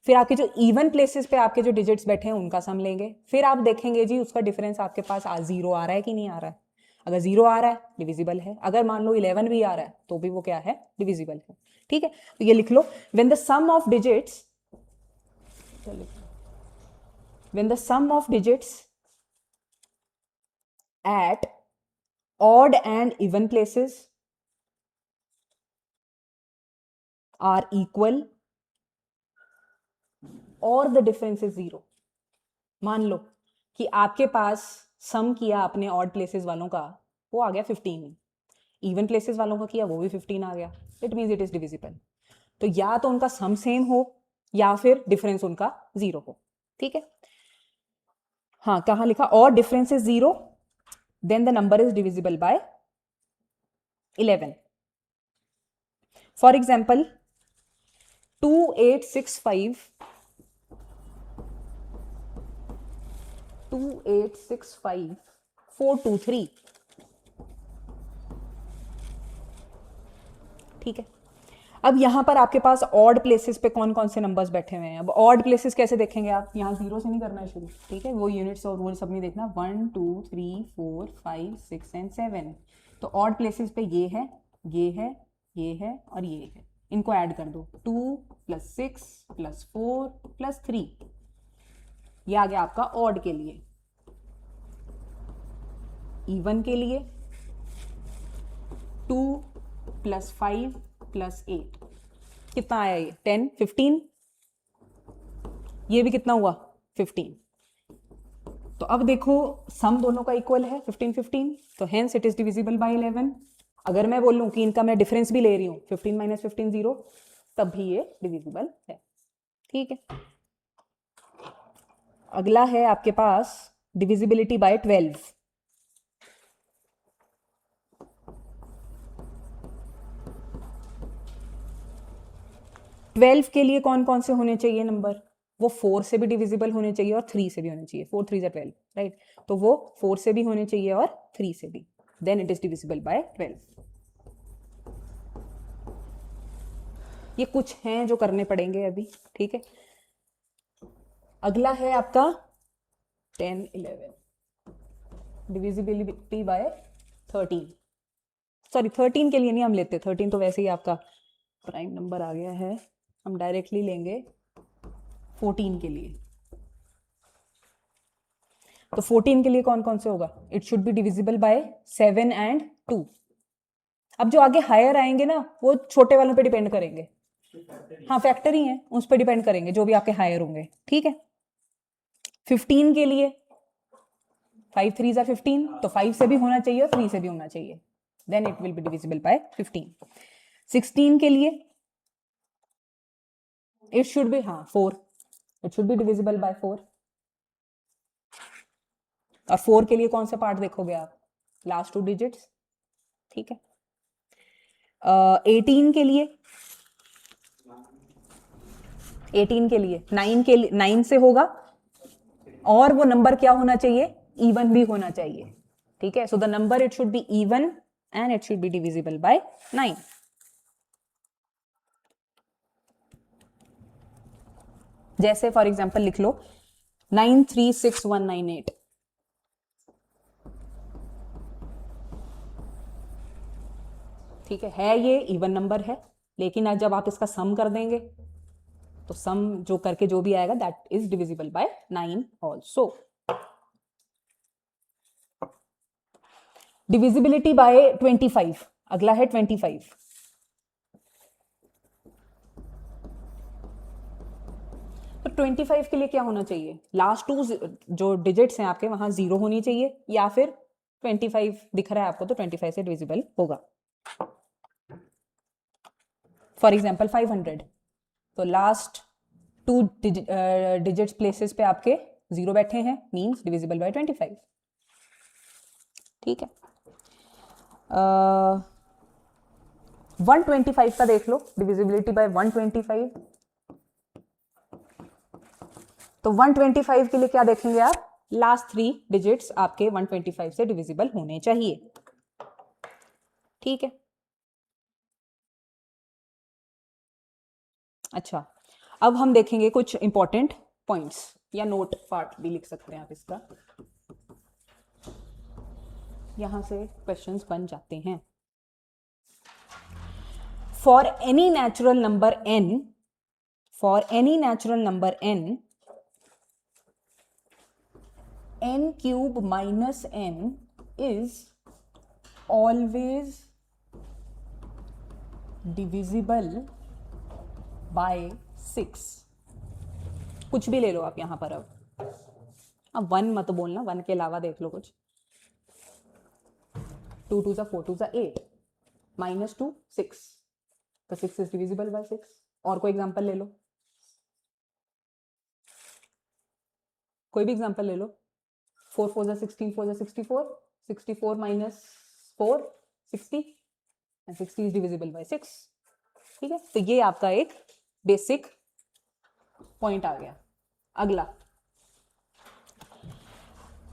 फिर आपके जो इवन प्लेसेस पे आपके जो डिजिट्स बैठे हैं उनका सम लेंगे, फिर आप देखेंगे जी उसका डिफरेंस आपके पास 0 आ रहा है कि नहीं आ रहा है। अगर 0 आ रहा है डिविजिबल है, अगर मान लो 11 भी आ रहा है तो भी वो क्या है? डिविजिबल है, ठीक है। तो ये लिख लो, when the sum of digits, when the sum of digits at odd and even places are equal or the difference is 0। मान लो कि आपके पास सम किया आपने ऑड प्लेसेस वालों का, वो आ गया 15, इवन प्लेसेस वालों का किया वो भी 15 आ गया, it means it is divisible. तो या तो उनका सम सेम हो या फिर डिफरेंस उनका 0 हो, ठीक है। हाँ, कहाँ लिखा? और difference is 0 then the number is divisible by 11। For example 2865 423, ठीक है। अब यहां पर आपके पास ऑड प्लेसेस पे कौन कौन से नंबर्स बैठे हुए हैं? अब ऑड प्लेसेस कैसे देखेंगे आप? यहाँ 0 से नहीं करना है शुरू, ठीक है, वो यूनिट्स और वो सब नहीं देखना। 1 2 3 4 5 6 एंड 7, तो ऑड प्लेसेस पे ये है, ये है, ये है और ये है, इनको ऐड कर दो। 2 + 6 + 4 + 3, ये आ गया आपका ऑड के लिए। इवन के लिए 2 + 5 + 8, कितना आया ये? 10 15, ये भी कितना हुआ? 15। तो अब देखो सम दोनों का इक्वल है 15 15, तो hence it is divisible bye 11। अगर मैं बोलूं कि इनका मैं डिफरेंस भी ले रही हूँ 15 माइनस 15 0, तब भी ये डिविजिबल है। ठीक है, अगला है आपके पास डिविजिबिलिटी बाय 12। 12 के लिए कौन कौन से होने चाहिए नंबर? वो 4 से भी डिविजिबल होने चाहिए और 3 से भी होने चाहिए। 4 3 12, राइट? तो वो 4 से भी होने चाहिए और 3 से भी, then it is divisible by 12। ये कुछ हैं जो करने पड़ेंगे अभी, ठीक है। अगला है आपका 10 11, डिविजिबिलिटी बाय 13। सॉरी 13 के लिए नहीं हम लेते, 13 तो वैसे ही आपका प्राइम नंबर आ गया है, हम डायरेक्टली लेंगे 14 के लिए। तो 14 के लिए कौन कौन से होगा? It should be divisible bye 7 and 2। अब जो आगे हायर आएंगे ना वो छोटे वालों पे डिपेंड करेंगे। हाँ फैक्टर ही है, उस पर डिपेंड करेंगे जो भी आपके हायर होंगे, ठीक है। 15 के लिए 5 3 ज़ा 15, तो 5 से भी होना चाहिए और 3 से भी होना चाहिए, then it will be divisible by 15। 16 के लिए it should be 4, it should be divisible by 4। और 4 के लिए कौन सा पार्ट देखोगे आप? लास्ट 2 डिजिट्स, ठीक है। 18 के लिए 9 के लिए 9 से होगा, और वो नंबर क्या होना चाहिए? इवन भी होना चाहिए, ठीक है। So the number it should be even and it should be divisible bye 9। जैसे फॉर एग्जांपल लिख लो 936198, ठीक है ये इवन नंबर है, लेकिन आज जब आप इसका सम कर देंगे तो सम जो करके जो भी आएगा that is divisible bye 9 also. Divisibility bye 25, अगला है 25। तो 25 के लिए क्या होना चाहिए? लास्ट 2 जो डिजिट्स हैं आपके वहां 0 होनी चाहिए, या फिर 25 दिख रहा है आपको तो 25 से डिविजिबल होगा। फॉर एग्जाम्पल 500, तो लास्ट 2 डिजिट्स प्लेसेस पे आपके 0 बैठे हैं, मींस डिविजिबल बाय 25, ठीक है। 125 का देख लो, डिविजिबिलिटी बाय 125। तो 125 के लिए क्या देखेंगे आप? लास्ट 3 डिजिट्स आपके 125 से डिविजिबल होने चाहिए, ठीक है। अच्छा, अब हम देखेंगे कुछ इंपॉर्टेंट पॉइंट्स, या नोट पार्ट भी लिख सकते हैं आप इसका, यहां से क्वेश्चंस बन जाते हैं। For any natural number n, for any natural number n, n cube minus n is always divisible by 6। कुछ भी ले लो आप यहां पर, अब 1 मत बोलना, 1 के अलावा देख लो कुछ। 2 2 4 2 8 -2 6, तो 6 इज डिविजिबल बाय 6। और कोई एग्जांपल ले लो, कोई भी एग्जांपल ले लो। 4 4 16 4 64, 64 minus 4 60, and 60 is divisible bye 6, ठीक है। तो ये आपका एक बेसिक पॉइंट आ गया। अगला,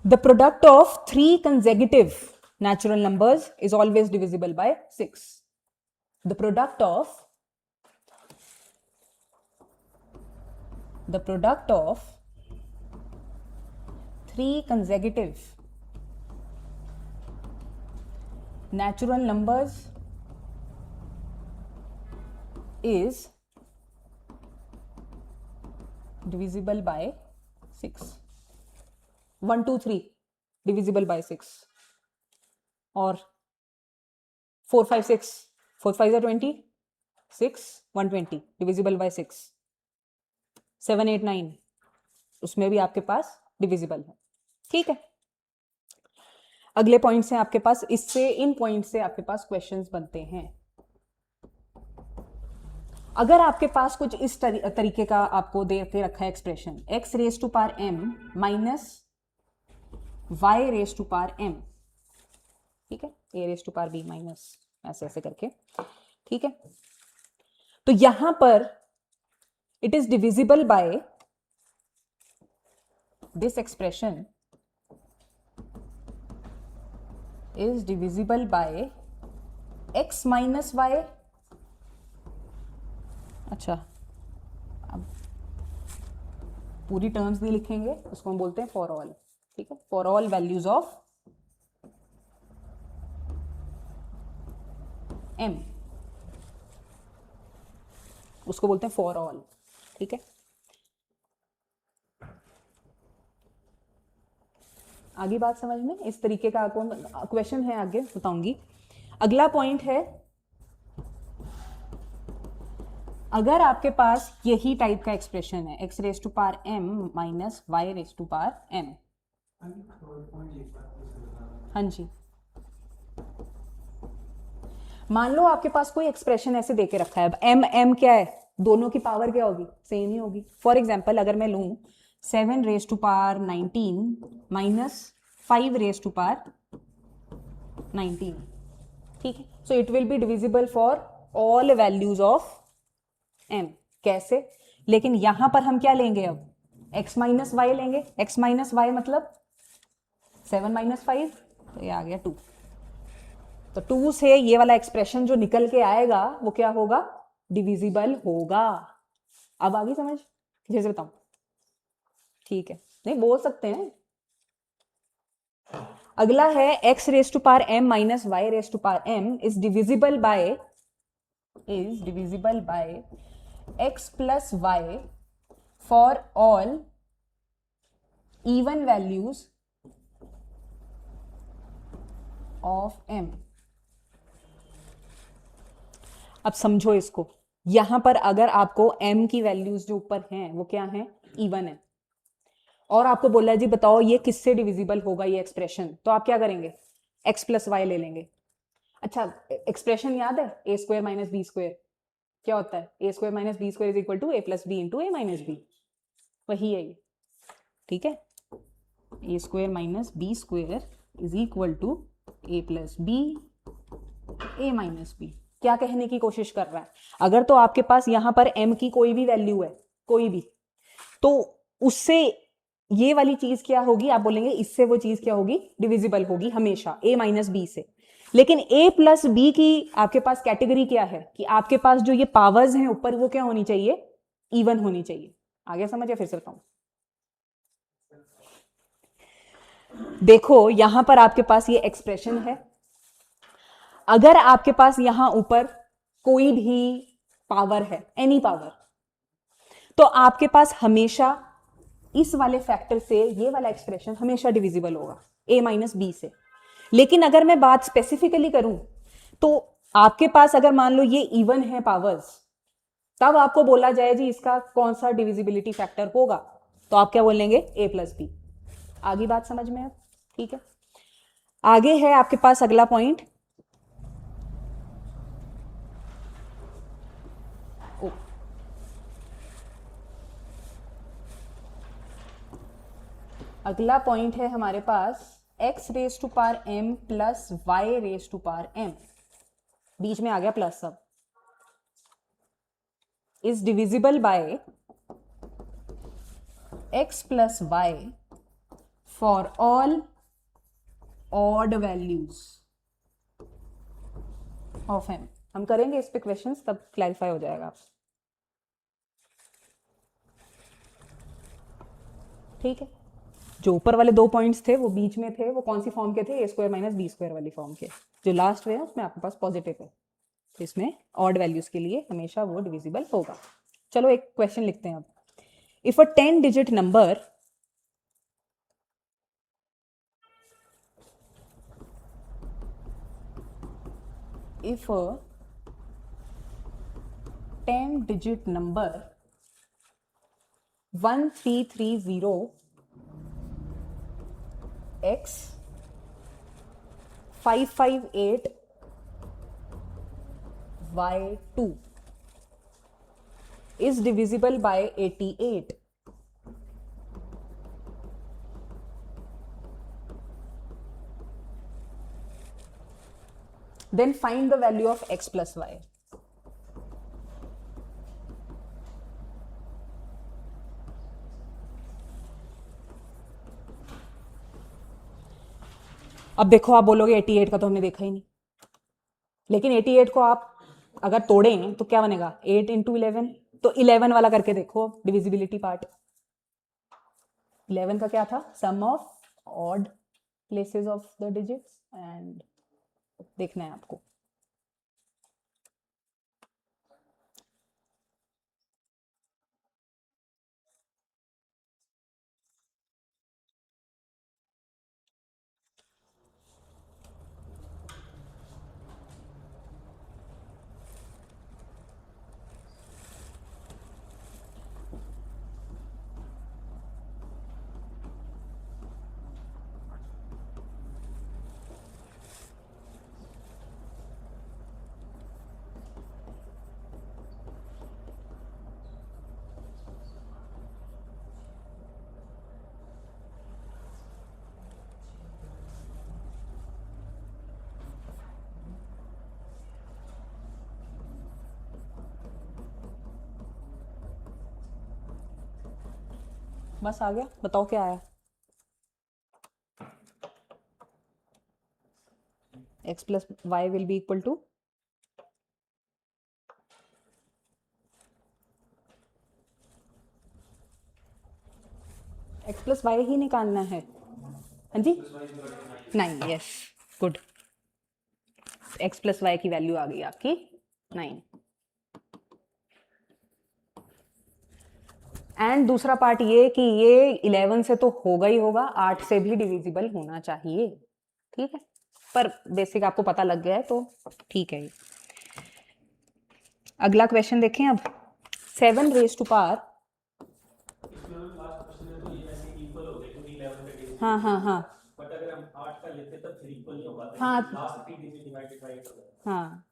the product of 3 consecutive natural numbers is always divisible by 6। the product of 3 consecutive natural numbers is divisible by 6। 1 2 3 divisible by 6, और 4 5 6, 4 5 are 20, 6 120 divisible by 6। 7 8 9 उसमें भी आपके पास डिविजिबल है, ठीक है। अगले पॉइंट से आपके पास, इससे इन पॉइंट से आपके पास क्वेश्चंस बनते हैं। अगर आपके पास कुछ इस तरीके का आपको दे के रखा है expression, x raise to power m minus y raise to power m, ठीक है, a raise to power b minus ऐसे ऐसे करके, ठीक है। तो यहां पर it is divisible by this expression is divisible by x minus y। अच्छा, अब पूरी टर्म्स नहीं लिखेंगे, उसको हम बोलते हैं फॉर ऑल, ठीक है, for all values of m, उसको बोलते हैं फॉर ऑल, ठीक है। आगे बात समझ में, इस तरीके का आपको क्वेश्चन है, आगे बताऊंगी। अगला पॉइंट है, अगर आपके पास यही टाइप का एक्सप्रेशन है x raise to power m minus y raise to power m, हाँ जी, मान लो आपके पास कोई एक्सप्रेशन ऐसे देके रखा है, m m क्या है, दोनों की पावर क्या होगी, सेम ही होगी। फॉर एग्जाम्पल अगर मैं लूं 7 raise to power 19 minus 5 raise to power 19, ठीक है, so it will be divisible for all values of m। कैसे, लेकिन यहां पर हम क्या लेंगे, अब x माइनस वाई लेंगे, x माइनस वाई मतलब 7 माइनस 5, तो ये आ गया 2। तो 2 से ये वाला एक्सप्रेशन जो निकल के आएगा वो क्या होगा, डिविजिबल होगा। अब आगे समझ, किसी से बताऊं, ठीक है, नहीं बोल सकते हैं। अगला है x raise to power m minus y raise to power m is divisible by x plus y for all even values of m। अब समझो इसको, यहां पर अगर आपको m की वैल्यूज जो ऊपर हैं वो क्या हैं, इवन है, और आपको बोला है जी बताओ ये किससे डिविजिबल होगा ये एक्सप्रेशन, तो आप क्या करेंगे, x प्लस वाई ले लेंगे। अच्छा, एक्सप्रेशन याद है, A square minus B square क्या होता है, A square minus B square is equal to A plus B into A minus B, वही है ये, ठीक है, A square minus B square is equal to A plus B A minus B. क्या कहने की कोशिश कर रहा है, अगर तो आपके पास यहां पर m की कोई भी वैल्यू है, कोई भी, तो उससे ये वाली चीज क्या होगी, आप बोलेंगे इससे वो चीज क्या होगी, डिविजिबल होगी हमेशा a माइनस बी से। लेकिन a प्लस बी की आपके पास कैटेगरी क्या है, कि आपके पास जो ये पावर्स हैं ऊपर वो क्या होनी चाहिए, इवन होनी चाहिए। आगे समझ, या फिर से बताऊं, देखो यहां पर आपके पास ये एक्सप्रेशन है, अगर आपके पास यहां ऊपर कोई भी पावर है, एनी पावर, तो आपके पास हमेशा इस वाले फैक्टर से ये वाला एक्सप्रेशन हमेशा डिविजिबल होगा a माइनस बी से। लेकिन अगर मैं बात स्पेसिफिकली करूं, तो आपके पास अगर मान लो ये इवन है पावर्स, तब आपको बोला जाए जी इसका कौन सा डिविजिबिलिटी फैक्टर होगा, तो आप क्या बोलेंगे, a प्लस बी। आगे बात समझ में है, ठीक है। आगे है आपके पास अगला पॉइंट, अगला पॉइंट है हमारे पास x raise to power m plus y raise to power m, बीच में आ गया प्लस, सब is divisible by x plus y for all odd values of m। हम करेंगे इस पे क्वेश्चंस, तब क्लैरिफाई हो जाएगा, ठीक है। जो ऊपर वाले 2 पॉइंट्स थे वो बीच में थे, वो कौन सी फॉर्म के थे, ए स्क्वायर माइनस बी स्क्वायर वाली फॉर्म के। जो लास्ट में है उसमें आपके पास पॉजिटिव है, तो इसमें ऑड वैल्यूज के लिए हमेशा वो डिविजिबल होगा। चलो एक क्वेश्चन लिखते हैं अब। If a 10 digit number if a 10 digit number 1330 x 558y2 is divisible by 88. Then find the value of x plus y. अब देखो, आप बोलोगे 88 का तो हमने देखा ही नहीं, लेकिन 88 को आप अगर तोड़ें तो क्या बनेगा, 8 इंटू 11, तो 11 वाला करके देखो डिविजिबिलिटी पार्ट। 11 का क्या था, sum of odd places of the digits, and देखना है आपको। बस आ गया, बताओ क्या आया। x plus y will be equal to x plus y ही निकालना है। हाँ जी, 9, yes, good. x plus y की वैल्यू आ गई आपकी 9। एंड दूसरा पार्ट ये कि ये 11 से तो होगा ही होगा, 8 से भी डिविजिबल होना चाहिए, ठीक है, पर बेसिक आपको पता लग गया है तो ठीक है। अगला क्वेश्चन देखें अब। 7 रेज टू पावर, हाँ हाँ हाँ, बट अगर हम 8 का लेते तब फिर इक्वल नहीं हो पाता, हाँ लास्ट 3 डिजिट डिवाइडेड बाय 8 हाँ,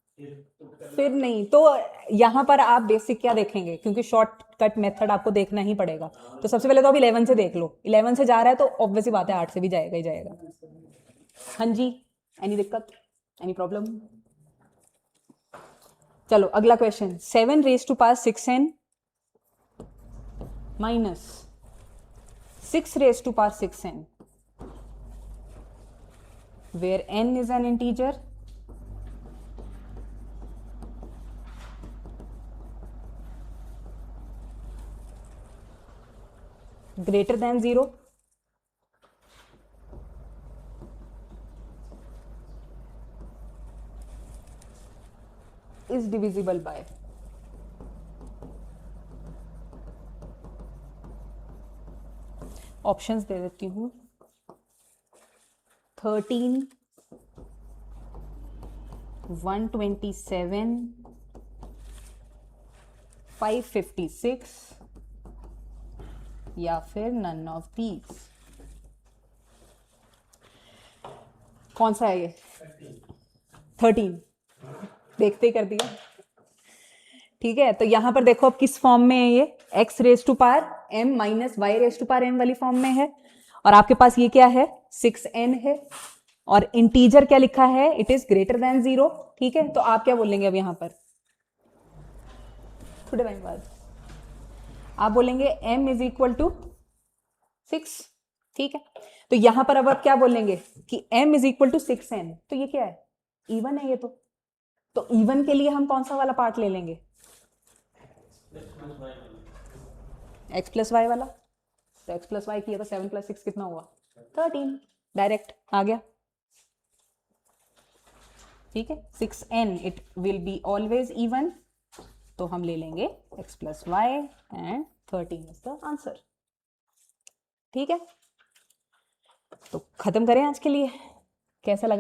फिर नहीं तो यहाँ पर आप बेसिक क्या देखेंगे, क्योंकि शॉर्टकट मेथड आपको देखना ही पड़ेगा। तो सबसे पहले तो आप 11 से देख लो, 11 से जा रहा है तो ऑब्वियस बात है 8 से भी जाएगा ही जाएगा। हाँ जी, एनी दिक्कत, एनी प्रॉब्लम? चलो अगला question. 7 raise to power 6n minus 6 raise to power 6n, where n is an integer greater than 0 is divisible by options दे देती हूँ। 13, 127, 556 या फिर नन ऑफ दीज। कौन सा है ये? 13, देखते ही कर दिया, ठीक है। तो यहां पर देखो अब किस फॉर्म में है ये, x raise to power m minus y raise to power m वाली फॉर्म में है, और आपके पास ये क्या है, 6n है, और इंटीजर क्या लिखा है, इट इज ग्रेटर देन 0, ठीक है। तो आप क्या बोलेंगे अब यहां पर, थोड़े टाइम बाद आप बोलेंगे m इज इक्वल टू 6, ठीक है। तो यहां पर अब आप क्या बोलेंगे कि m is equal to 6n, तो ये क्या है, इवन है ये तो इवन के लिए हम कौन सा वाला पार्ट ले लेंगे, x प्लस वाई वाला। तो x प्लस वाई किया तो 7 प्लस 6 कितना हुआ, 13, डायरेक्ट आ गया, ठीक है। 6n it will be always even, तो हम ले लेंगे x plus y and 13 is the answer, ठीक है। तो खत्म करें आज के लिए, कैसा लगा?